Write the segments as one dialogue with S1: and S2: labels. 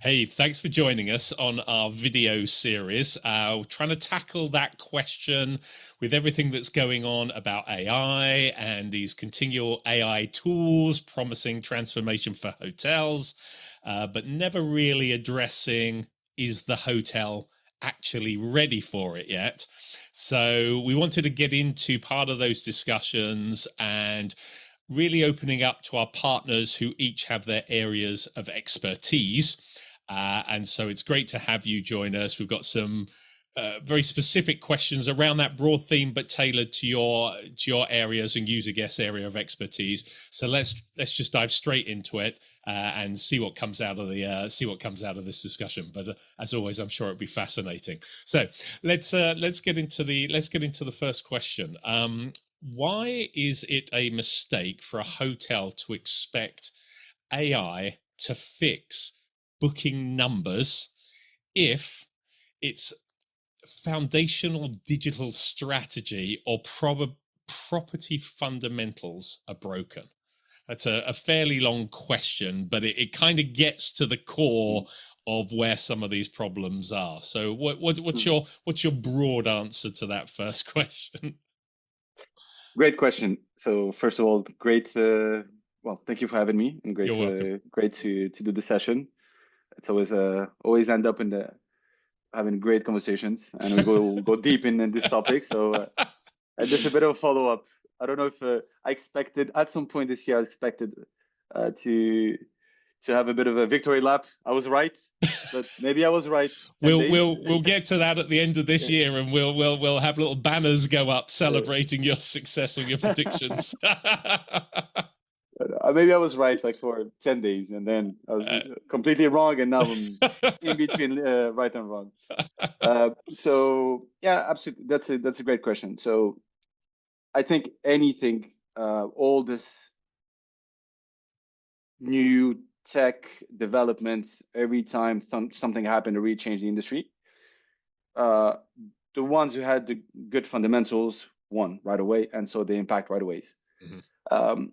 S1: Hey, thanks for joining us on our video series. Trying to tackle that question with everything that's going on about AI and these continual AI tools promising transformation for hotels, but never really addressing, is the hotel actually ready for it yet? So we wanted to get into part of those discussions and really opening up to our partners who each have their areas of expertise. And so it's great to have you join us. We've got some very specific questions around that broad theme, but tailored to your areas and user guest area of expertise. So let's just dive straight into it and see what comes out of this discussion. But as always, I'm sure it'll be fascinating. So let's get into the first question. Why is it a mistake for a hotel to expect AI to fix booking numbers if its foundational digital strategy or property fundamentals are broken? That's a fairly long question, but it kind of gets to the core of where some of these problems are. So what's your broad answer to that first question?
S2: Great question. So first of all, great. Well, thank you for having me, and
S1: You're welcome.
S2: great to do the session. It's always end up in having great conversations, and we go deep in this topic. So and just a bit of a follow up. I don't know if I expected at some point this year. I expected to have a bit of a victory lap. I was right, but maybe I was right.
S1: We'll get to that at the end of this year, and we'll have little banners go up celebrating your success and your predictions.
S2: Maybe I was right like for 10 days, and then I was completely wrong, and now I'm in between right and wrong. So yeah, absolutely. That's a great question. So I think anything, all this new tech developments, every time something happened to really change the industry, the ones who had the good fundamentals won right away, and so they impact right away. Mm-hmm.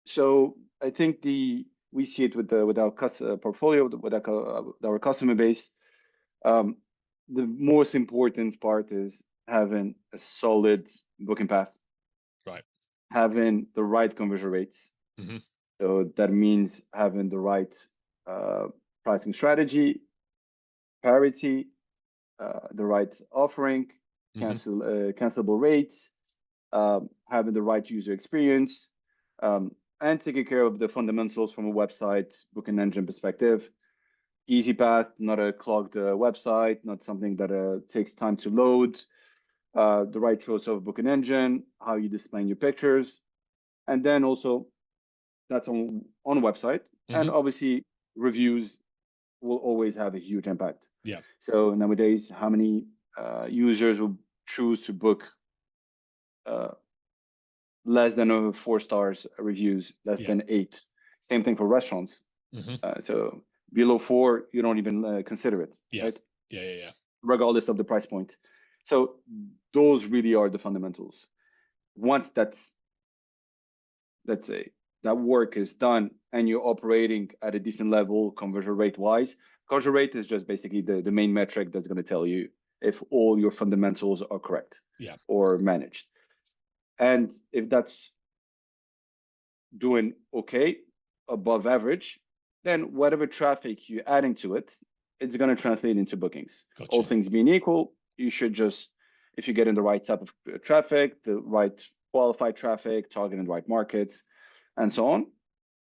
S2: So I think we see it with our portfolio, with our customer base. The most important part is having a solid booking path,
S1: right?
S2: Having the right conversion rates. Mm-hmm. So that means having the right pricing strategy, parity, the right offering, cancelable rates, having the right user experience. And taking care of the fundamentals from a website booking engine perspective. Easy path, not a clogged website, not something that takes time to load. The right choice of booking engine, how you displaying your pictures, and then also that's on a website. And obviously reviews will always have a huge impact.
S1: Yeah.
S2: So nowadays, how many users will choose to book less than 4 stars reviews, less than 8. Same thing for restaurants. So below 4, you don't even consider it, right?
S1: Yeah.
S2: Regardless of the price point. So those really are the fundamentals. Once that work is done and you're operating at a decent level, conversion rate wise, conversion rate is just basically the main metric that's going to tell you if all your fundamentals are correct or managed. And if that's doing okay, above average, then whatever traffic you're adding to it, it's going to translate into bookings. Gotcha. All things being equal, you should just, if you get in the right type of traffic, the right qualified traffic, targeting the right markets, and so on,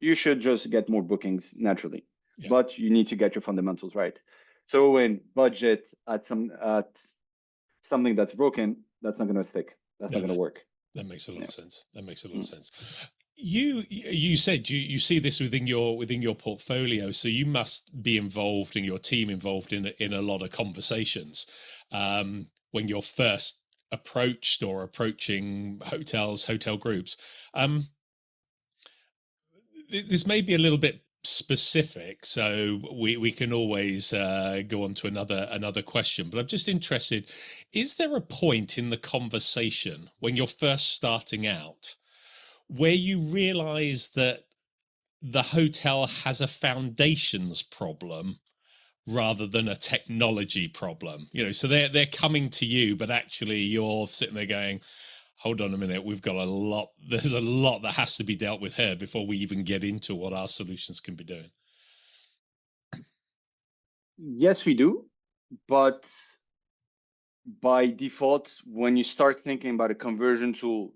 S2: you should just get more bookings naturally. Yeah. But you need to get your fundamentals right. So when budget at something that's broken, that's not going to stick. That's not going to work.
S1: That makes a lot of sense. That makes a lot of sense. You said you see this within your portfolio, so you must be involved and your team involved in a lot of conversations when you're first approached or approaching hotel groups. This may be a little bit specific, so we can always go on to another question, but I'm just interested, is there a point in the conversation when you're first starting out where you realize that the hotel has a foundations problem rather than a technology problem. So they're coming to you, but actually you're sitting there going, hold on a minute, there's a lot that has to be dealt with here before we even get into what our solutions can be doing.
S2: Yes, we do. But by default, when you start thinking about a conversion tool,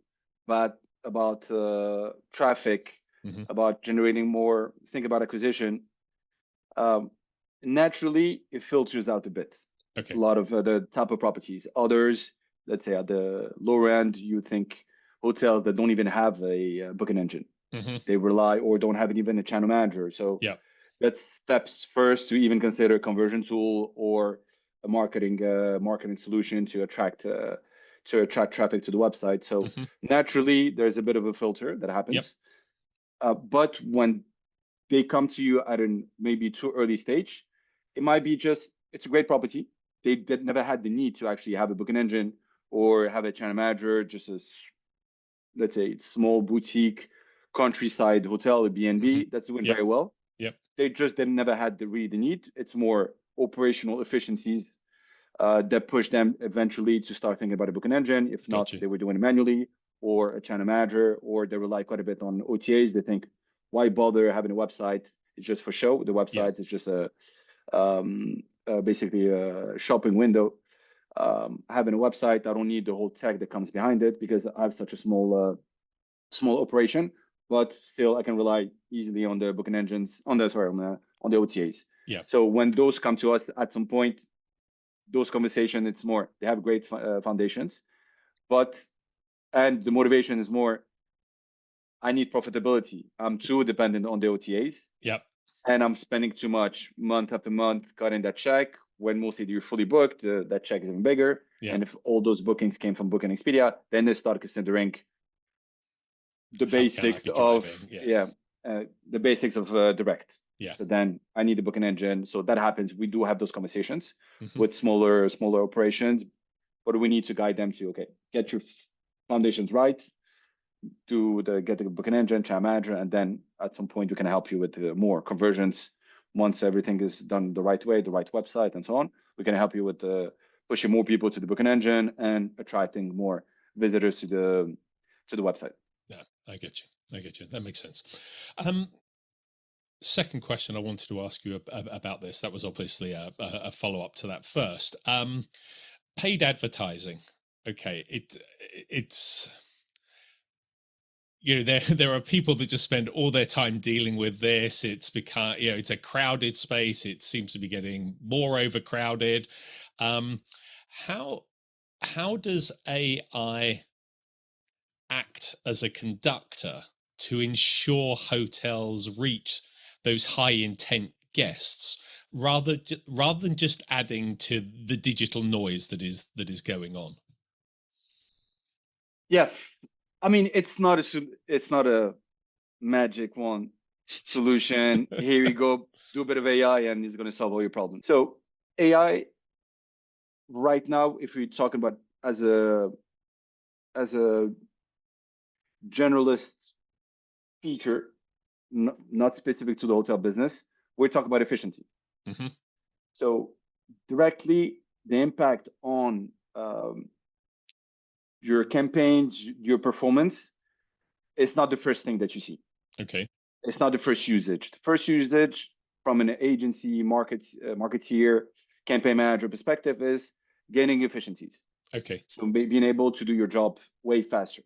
S2: about traffic, about generating more, think about acquisition, naturally it filters out a bit.
S1: Okay.
S2: A lot of the type of properties. Others, let's say at the lower end, you think hotels that don't even have a booking engine. They rely or don't have even a channel manager. So that's steps first to even consider a conversion tool or a marketing solution to attract traffic to the website. So naturally, there's a bit of a filter that happens. But when they come to you at an maybe too early stage, it might be just it's a great property. They never had the need to actually have a booking engine or have a channel manager. Just a let's say small boutique countryside hotel, a B&B that's doing very well. They never had the need. It's more operational efficiencies that push them eventually to start thinking about a booking engine. If not, they were doing it manually or a channel manager, or they rely quite a bit on OTAs. They think, why bother having a website? It's just for show. The website is just basically a shopping window. Having a website, I don't need the whole tech that comes behind it because I have such a small operation. But still, I can rely easily on the booking engines, on the OTAs. So when those come to us at some point, those conversations, it's more, they have great foundations, and the motivation is more, I need profitability. I'm too dependent on the OTAs. And I'm spending too much month after month cutting that check when mostly you're fully booked, that check is even bigger. And if all those bookings came from Booking Expedia, then they start considering the basics of the basics of direct. So then I need a booking engine. So that happens. We do have those conversations with smaller operations, but we need to guide them to get your foundations right, get the booking engine, channel manager, and then at some point we can help you with more conversions. Once everything is done the right way, the right website, and so on, we can help you with pushing more people to the booking engine and attracting more visitors to the website.
S1: Yeah, I get you. That makes sense. Second question I wanted to ask you about this. That was obviously a follow-up to that first. Paid advertising. Okay, it's there are people that just spend all their time dealing with this. It's become it's a crowded space. It seems to be getting more overcrowded. How does AI act as a conductor to ensure hotels reach those high intent guests rather than just adding to the digital noise that is going on?
S2: Yeah, I mean, it's not a magic one solution. Here we go, do a bit of AI and it's going to solve all your problems. So AI right now, if we're talking about as a generalist feature, not specific to the hotel business, we're talking about efficiency. So directly the impact on your campaigns, your performance, it's not the first thing that you see. It's not the first usage. The first usage from an agency, marketeer, campaign manager perspective is gaining efficiencies. So being able to do your job way faster.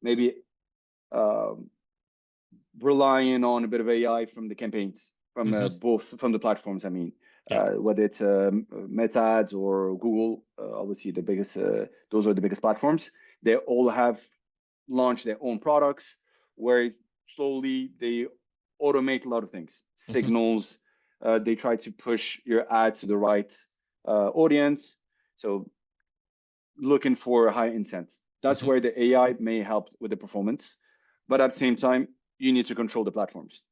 S2: Maybe relying on a bit of AI from the campaigns, from both from the platforms. I mean, whether it's Meta Ads or Google, obviously the biggest. Those are the biggest platforms. They all have launched their own products where slowly they automate a lot of things. Signals. They try to push your ad to the right audience. So looking for high intent. That's where the AI may help with the performance, but at the same time, you need to control the platforms.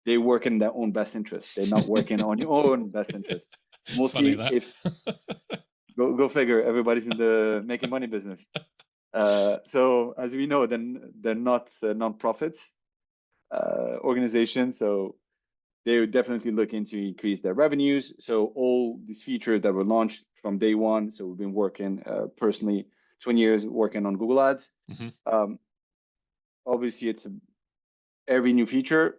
S2: They work in their own best interest. They're not working on your own best interest. Mostly, if go figure, everybody's in the making money business. So as we know, then they're not non-profits organizations. So they're definitely looking to increase their revenues. So all these features that were launched from day one. So we've been working personally 20 years working on Google Ads. Obviously, it's every new feature,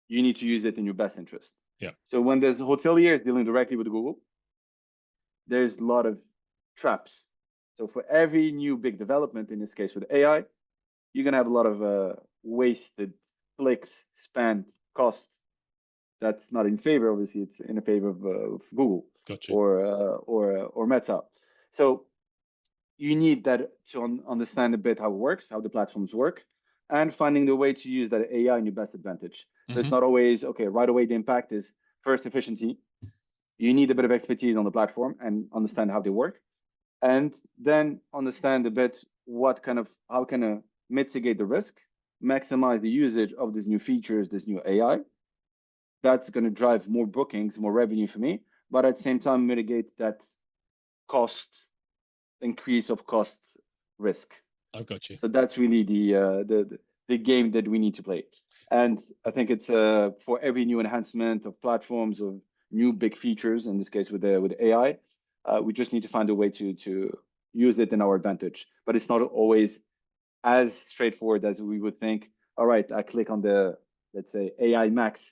S2: you need to use it in your best interest.
S1: Yeah.
S2: So when there's hoteliers dealing directly with Google, there's a lot of traps. So for every new big development, in this case with AI, you're gonna have a lot of wasted clicks, spent, costs. That's not in favor. Obviously, it's in favor of Google or Meta. So you need that to understand a bit how it works, how the platforms work, and finding the way to use that AI in your best advantage. So it's not always, okay, right away the impact is first efficiency. You need a bit of expertise on the platform and understand how they work. And then understand a bit how can I mitigate the risk, maximize the usage of these new features, this new AI. That's going to drive more bookings, more revenue for me, but at the same time mitigate that increase of cost risk.
S1: I've got you.
S2: So that's really the game that we need to play. And I think it's for every new enhancement of platforms, of new big features, in this case with AI, we just need to find a way to use it in our advantage. But it's not always as straightforward as we would think. All right, I click on let's say AI Max,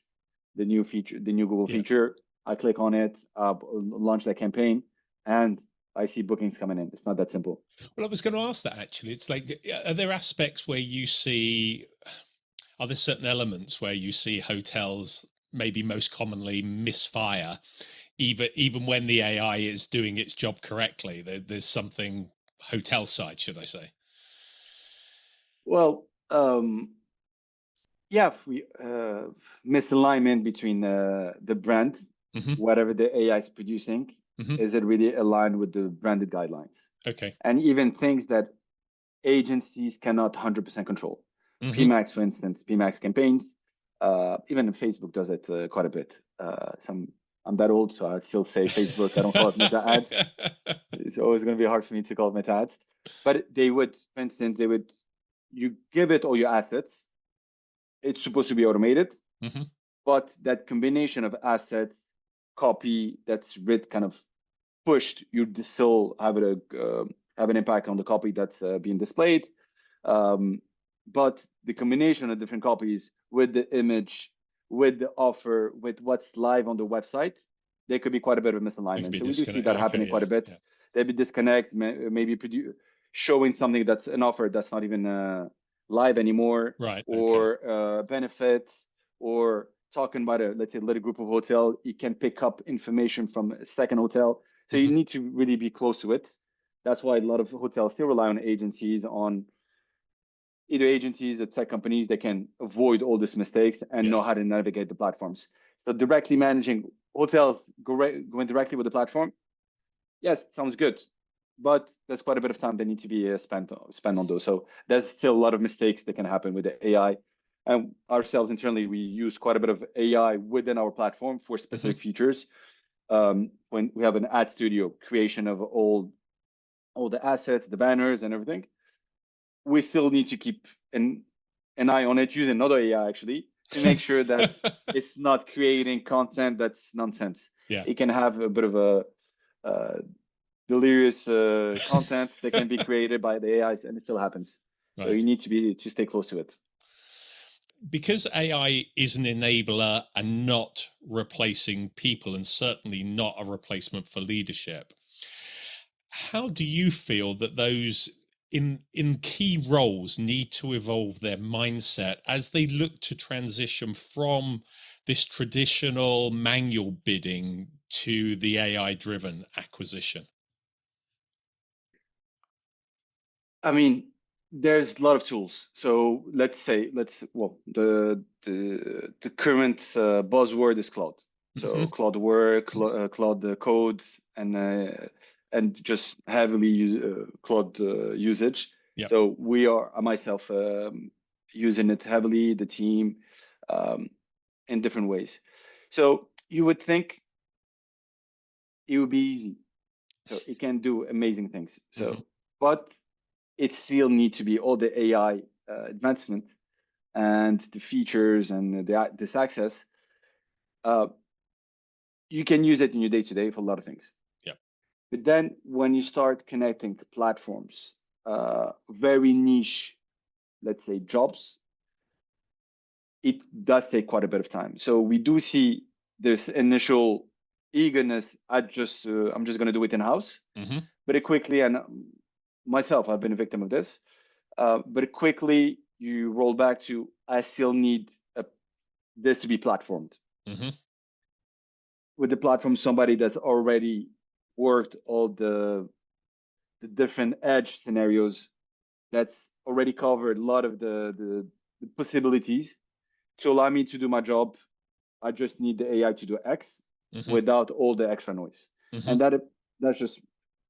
S2: the new feature, the new Google feature. I click on it, launch that campaign, and I see bookings coming in. It's not that simple.
S1: Well, I was going to ask that actually. It's like, are there aspects where you see, are there certain elements where you see hotels maybe most commonly misfire, even when the AI is doing its job correctly? There's something hotel side, should I say?
S2: Well, yeah, misalignment between the brand, whatever the AI is producing, is it really aligned with the branded guidelines?
S1: Okay.
S2: And even things that agencies cannot 100% control. PMax, for instance, PMax campaigns, even Facebook does it quite a bit. I'm that old, so I still say Facebook. I don't call it Meta ads. It's always going to be hard for me to call it Meta ads. But they would, for instance, you give it all your assets. It's supposed to be automated, but that combination of assets, copy that's kind of pushed, you still have an impact on the copy that's being displayed. But the combination of different copies with the image, with the offer, with what's live on the website, there could be quite a bit of misalignment. So we do see that happening quite a bit. Yeah. There'd be disconnect, maybe showing something that's an offer that's not even live anymore,
S1: right?
S2: Or benefits, or talking about let's say a little group of hotel, you can pick up information from a second hotel. So you need to really be close to it. That's why a lot of hotels still rely on agencies, on either agencies or tech companies that can avoid all these mistakes and know how to navigate the platforms. So directly managing hotels, going directly with the platform, yes, sounds good, but there's quite a bit of time that need to be spent on those. So there's still a lot of mistakes that can happen with the AI. And ourselves internally, we use quite a bit of AI within our platform for specific features. When we have an ad studio, creation of all the assets, the banners and everything, we still need to keep an eye on it, using another AI actually, to make sure that it's not creating content that's nonsense.
S1: Yeah.
S2: It can have a bit of a delirious content that can be created by the AIs, and it still happens. Right. So you need to stay close to it.
S1: Because AI is an enabler and not replacing people, and certainly not a replacement for leadership, how do you feel that those in key roles need to evolve their mindset as they look to transition from this traditional manual bidding to the AI-driven acquisition?
S2: I mean, there's a lot of tools. So the current buzzword is Claude. So Claude Work, Claude Code, and just heavily use Claude usage. Yep. So I myself using it heavily, the team, in different ways. So you would think it would be easy. So it can do amazing things. So, but it still needs to be all the AI advancement and the features and this access you can use it in your day-to-day for a lot of things.
S1: Yeah.
S2: But then when you start connecting platforms, very niche, let's say, jobs, it does take quite a bit of time. So we do see this initial eagerness at I'm just going to do it in-house. But it quickly, and myself, I've been a victim of this, but it quickly you roll back to, I still need this to be platformed. With the platform, somebody that's already worked all the different edge scenarios, that's already covered a lot of the possibilities to allow me to do my job. I just need the AI to do X without all the extra noise. And that's just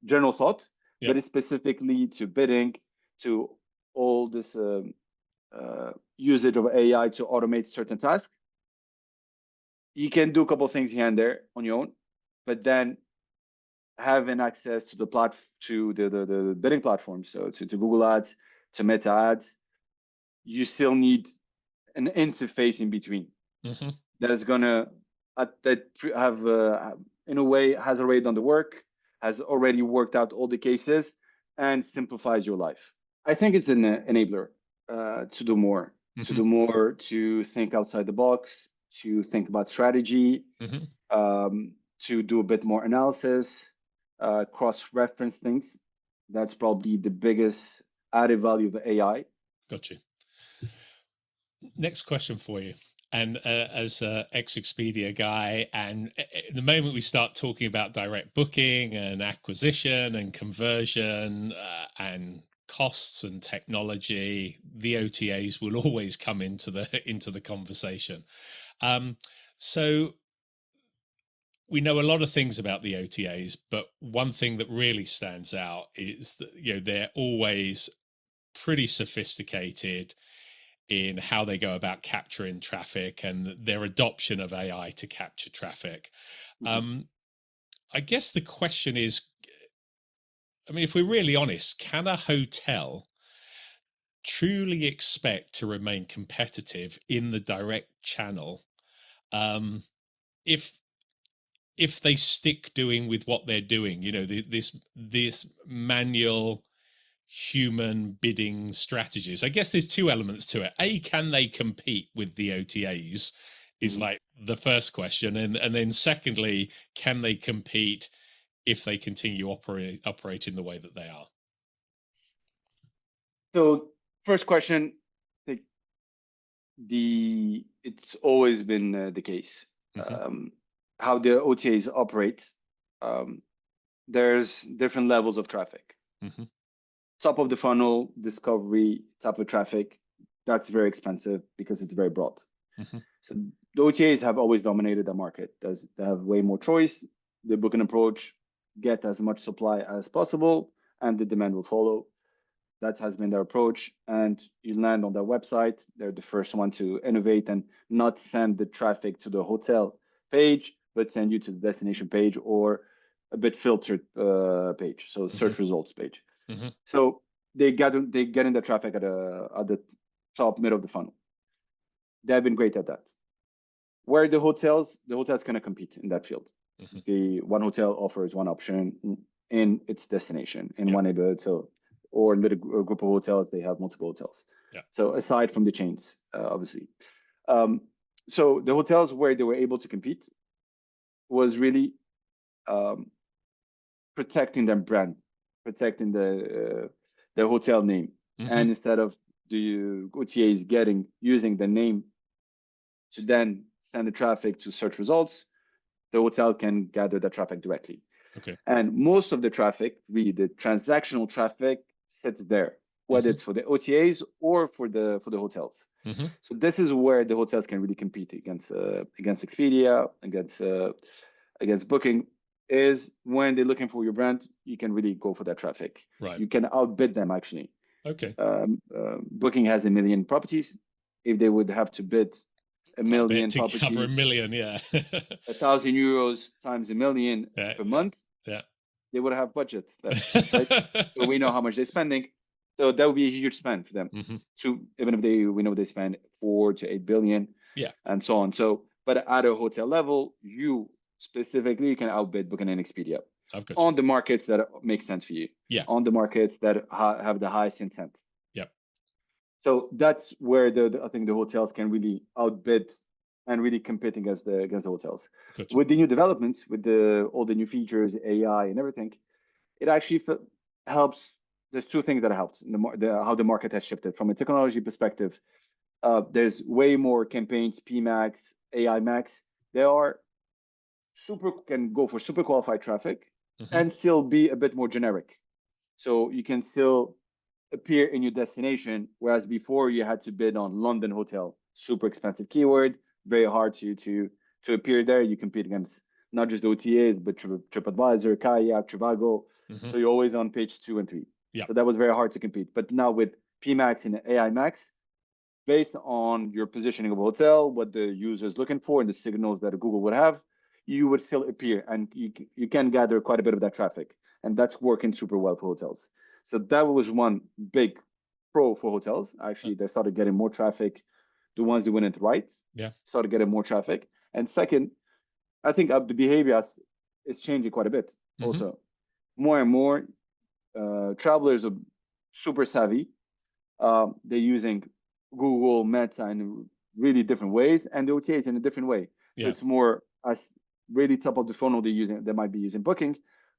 S2: general thought, but it's specifically to bidding, to all this usage of AI to automate certain tasks. You can do a couple of things here and there on your own, but then having access to the bidding platform, so to Google Ads, to Meta Ads, you still need an interface in between that's gonna have in a way has already done the work, has already worked out all the cases, and simplifies your life. I think it's an enabler to do more, to think outside the box, to think about strategy, to do a bit more analysis, cross-reference things. That's probably the biggest added value of AI.
S1: Got you. Next question for you. And as an ex-Expedia guy, and the moment we start talking about direct booking and acquisition and conversion and costs and technology, the OTAs will always come into the conversation. So we know a lot of things about the OTAs, but one thing that really stands out is that they're always pretty sophisticated in how they go about capturing traffic and their adoption of AI to capture traffic. I guess the question is, I mean, if we're really honest, can a hotel truly expect to remain competitive in the direct channel if they stick doing with what they're doing? This manual human bidding strategies? I guess there's two elements to it. A, can they compete with the OTAs is like the first question. And then secondly, can they compete if they continue operating the way that they are?
S2: So first question, it's always been the case. How the OTAs operate, there's different levels of traffic. Top of the funnel, discovery type of traffic, that's very expensive because it's very broad. So the OTAs have always dominated the market. They have way more choice. The booking approach, get as much supply as possible, and the demand will follow. That has been their approach. And you land on their website. They're the first one to innovate and not send the traffic to the hotel page, but send you to the destination page or a bit filtered page, so search results page. So they get in the traffic at the top middle of the funnel. They've been great at that. Where the hotels kind of compete in that field. The one hotel offers one option in its destination in one neighborhood, or in a group of hotels they have multiple hotels. So aside from the chains, obviously. So the hotels where they were able to compete was really protecting their brand, protecting their hotel name. And instead of the OTAs using the name to then send the traffic to search results, the hotel can gather the traffic directly. And most of the traffic, really the transactional traffic, sits there, whether it's for the OTAs or for the hotels. So this is where the hotels can really compete against Expedia, against Booking, is when they're looking for your brand, you can really go for that traffic. You can outbid them, actually. Booking has 1 million properties. If they would have to bid 1 million
S1: to
S2: properties,
S1: cover 1 million,
S2: 1,000 euros times 1 million per month, they would have budget left, right? So we know how much they're spending. So that would be a huge spend for them. Even if we know they spend 4 to 8 billion, and so on. So But at a hotel level, you specifically can outbid Booking and Expedia on the markets that make sense for you.
S1: Yeah.
S2: On the markets that have the highest intent.
S1: Yep.
S2: So that's where I think the hotels can really outbid and really compete against the hotels.
S1: Gotcha.
S2: With the new developments, with all the new features, AI and everything, it actually helps. There's two things that helped how the market has shifted from a technology perspective. There's way more campaigns, PMax, AI Max. They are can go for super qualified traffic and still be a bit more generic. So you can still appear in your destination, whereas before you had to bid on London hotel, super expensive keyword, very hard to appear there. You compete against not just OTAs, but TripAdvisor, Kayak, Trivago. So you're always on page 2 and 3.
S1: Yeah.
S2: So that was very hard to compete. But now with PMax and AI Max, based on your positioning of a hotel, what the user is looking for, and the signals that Google would have, you would still appear, and you can gather quite a bit of that traffic, and that's working super well for hotels. So that was one big pro for hotels. Actually, they started getting more traffic. The ones that went it right, started getting more traffic. And second, I think the behavior is changing quite a bit. Also, more and more travelers are super savvy. They're using Google, Meta in really different ways, and the OTAs in a different way. So it's more as really top of the funnel they might be using Booking,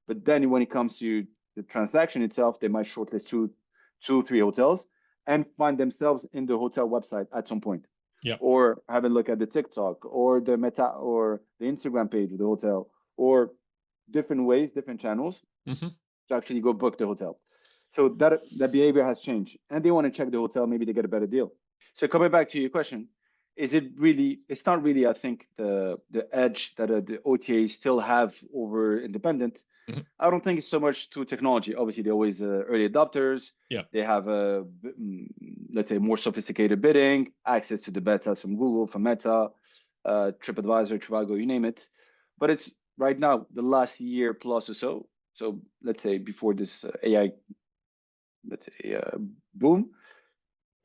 S2: but then when it comes to the transaction itself, they might shortlist two, 3 hotels and find themselves in the hotel website at some point.
S1: Yeah.
S2: Or have a look at the TikTok or the Meta or the Instagram page of the hotel, or different ways, different channels to actually go book the hotel. So that behavior has changed, and they want to check the hotel. Maybe they get a better deal. So coming back to your question, it's not really, I think, the edge that the OTAs still have over independent. I don't think it's so much to technology. Obviously, they're always early adopters.
S1: Yeah.
S2: They have let's say more sophisticated bidding, access to the beta from Google, from Meta, TripAdvisor, Trivago, you name it. But it's right now, the last year plus or so. So let's say before this AI, boom,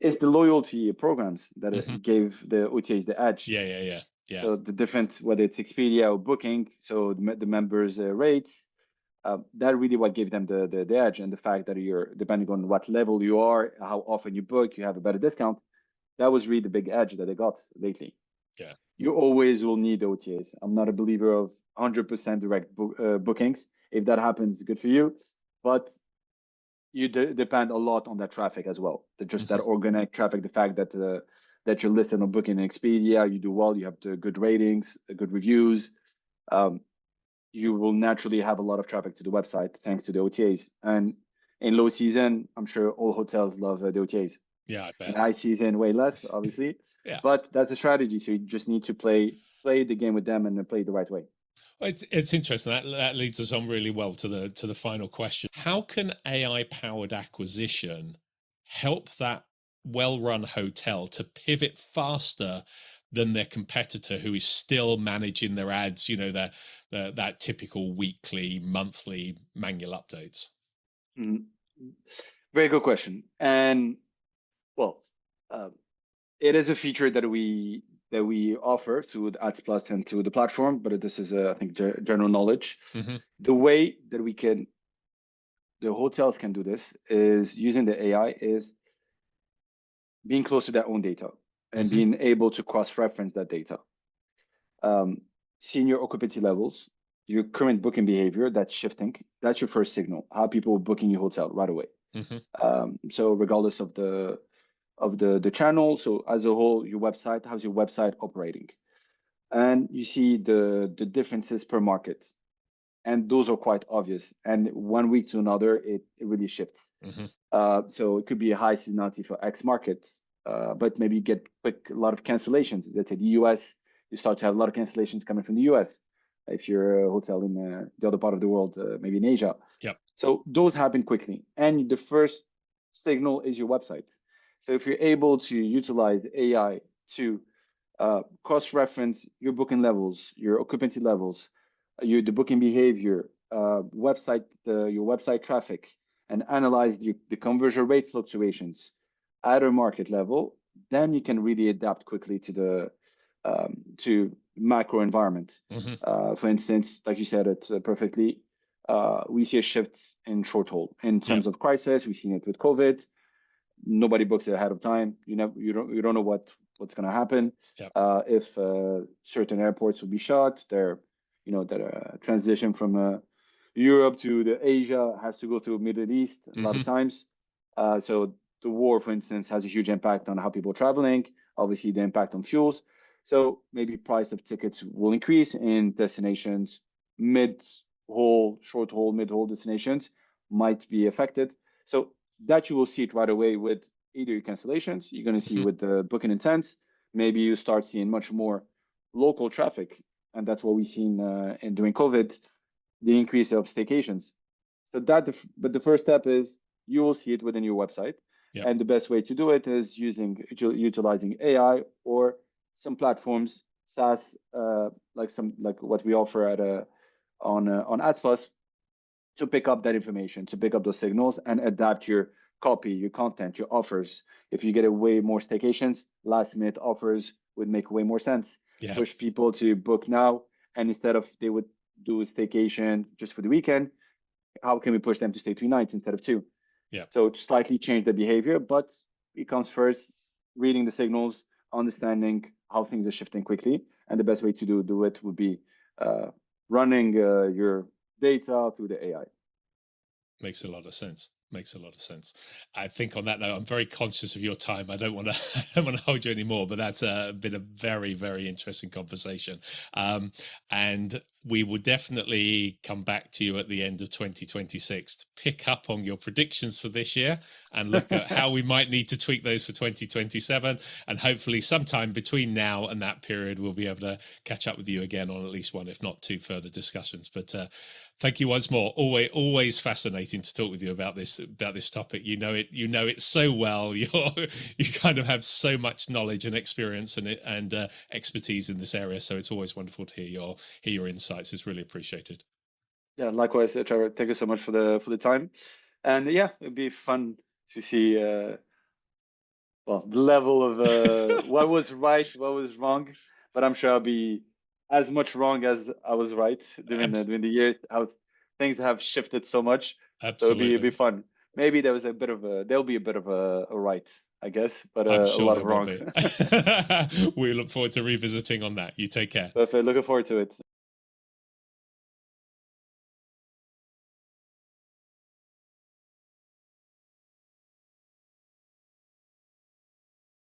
S2: is the loyalty programs that gave the OTAs the edge.
S1: Yeah.
S2: So the different, whether it's Expedia or Booking, so the members' rates, that really what gave them the edge, and the fact that you're, depending on what level you are, how often you book, you have a better discount. That was really the big edge that they got lately.
S1: Yeah.
S2: You always will need OTAs. I'm not a believer of 100% direct bookings. If that happens, good for you. But you depend a lot on that traffic as well. That organic traffic, the fact that you're listed on Booking and Expedia, you do well, you have the good ratings, good reviews. You will naturally have a lot of traffic to the website thanks to the OTAs. And in low season, I'm sure all hotels love the OTAs.
S1: Yeah, I bet.
S2: In high season, way less, obviously.
S1: Yeah.
S2: But that's a strategy. So you just need to play the game with them and play the right way.
S1: Well, it's interesting. That leads us on really well to the final question. How can AI-powered acquisition help that well-run hotel to pivot faster than their competitor, who is still managing their ads, that typical weekly, monthly manual updates?
S2: Very good question. And well, it is a feature that we offer to the Ads Plus and to the platform, but this is, I think, general knowledge. The way that the hotels can do this is using the AI, is being close to their own data and being able to cross-reference that data. Seeing your occupancy levels, your current booking behavior that's shifting, that's your first signal, how people are booking your hotel right away. So regardless of the channel, so as a whole, your website, how's your website operating? And you see the differences per market. And those are quite obvious. And 1 week to another, it really shifts. So it could be a high seasonality for X markets, but maybe you get a lot of cancellations. Let's say the US, you start to have a lot of cancellations coming from the US. If you're a hotel in the other part of the world, maybe in Asia. So those happen quickly. And the first signal is your website. So if you're able to utilize AI to cross-reference your booking levels, your occupancy levels, the booking behavior, your website traffic, and analyze the conversion rate fluctuations at a market level, then you can really adapt quickly to macro environment. For instance, like you said it perfectly, we see a shift in short hold in terms of crisis. We've seen it with COVID. Nobody books it ahead of time. You don't know what's going to happen. If certain airports will be shut, their transition from Europe to the Asia has to go through Middle East a lot of times. So the war, for instance, has a huge impact on how people are traveling. Obviously, the impact on fuels. So maybe price of tickets will increase in destinations, mid-haul, short-haul, mid-haul destinations might be affected. So that you will see it right away with either your cancellations, you're going to see with the booking intents, maybe you start seeing much more local traffic. And that's what we've seen in during COVID, the increase of staycations. So but the first step is you will see it within your website. And the best way to do it is utilizing AI or some platforms, SaaS, like what we offer on AdsPlus, to pick up that information, to pick up those signals and adapt your copy, your content, your offers. If you get a way more staycations, last minute offers would make way more sense. Push people to book now, and instead of they would do a staycation just for the weekend, how can we push them to stay 2 nights instead of 2? So slightly change the behavior, but it comes first, reading the signals, understanding how things are shifting quickly. And the best way to do it would be running your data through the AI.
S1: Makes a lot of sense. Makes a lot of sense. I think on that note, I'm very conscious of your time. I don't want to hold you anymore, but that's been a very, very interesting conversation. And we will definitely come back to you at the end of 2026 to pick up on your predictions for this year and look at how we might need to tweak those for 2027. And hopefully sometime between now and that period, we'll be able to catch up with you again on at least one, if not 2 further discussions. But thank you once more. Always fascinating to talk with you about this topic. You know it so well. You kind of have so much knowledge and experience and expertise in this area. So it's always wonderful to hear your insights. It's really appreciated.
S2: Yeah, likewise, Trevor. Thank you so much for the time. And yeah, it'd be fun to see the level of what was right, what was wrong. But I'm sure I'll be as much wrong as I was right during the year. How things have shifted so much.
S1: Absolutely,
S2: so it'll be fun. Maybe there'll be a bit of a right, I guess, but
S1: I'm sure
S2: a lot
S1: there
S2: of wrong.
S1: will be. We look forward to revisiting on that. You take care.
S2: Perfect. Looking forward to it.